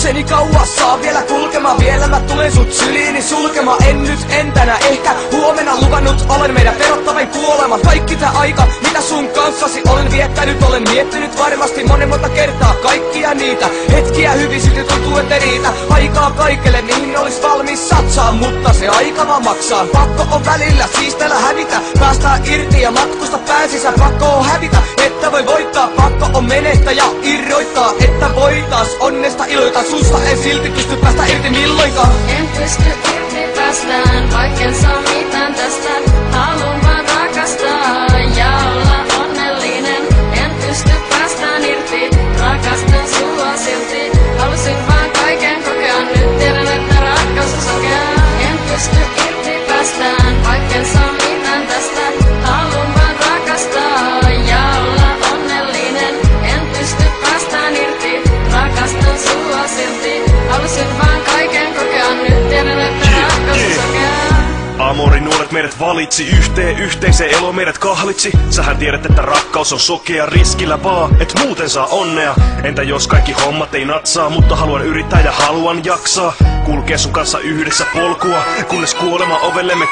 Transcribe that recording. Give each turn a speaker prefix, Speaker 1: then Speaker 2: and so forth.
Speaker 1: luokseni kauas, saa vielä kulkemaan. Vielä mä tulen sut syliini sulkemaan. En nyt, en tänä, ehkä huomenna luvannut. Olen meidän perottavin kuoleman. Kaikki tää aika, mitä sun kanssasi olen viettänyt. Olen miettinyt varmasti monta kertaa kaikkia niitä hetkiä. Hyvin silti tuntuu, ette riitä aikaa kaikelle, mihin olis valmis satsaa. Mutta se aika vaan maksaa. Pakko on välillä siistellä hävitä. Päästään irti ja matkusta pääsisä. Pakko on hävitä, että voi voittaa. Pakko on menettää ja irroittaa, että voitais onnesta iloita. Susta en silti pysty päästä irti milloinkaan.
Speaker 2: En pysty irti päästään, vaikken saa mitään tästä. Haluun vaan rakastaa ja olla onnellinen. En pysty päästään irti, rakastan sua silti. Halusin vaan kaiken kokea, nyt tiedän, että rakkaus on sokea. En pysty irti päästään, vaikken saa mitään tästä. Haluun vaan rakastaa ja olla onnellinen. En pysty päästään irti, rakastan sua silti. Halusin vaan kaiken kokea, nyt tiedän, että rakkaus on sokea.
Speaker 3: Amorin nuoret meidät valitsi, yhteiseen elo meidät kahlitsi. Sähän tiedät, että rakkaus on sokea, riskillä vaan, et muuten saa onnea. Entä jos kaikki hommat ei natsaa, mutta haluan yrittää ja haluan jaksaa. Kulkee sun kanssa yhdessä polkua, kunnes kuolema ovellemme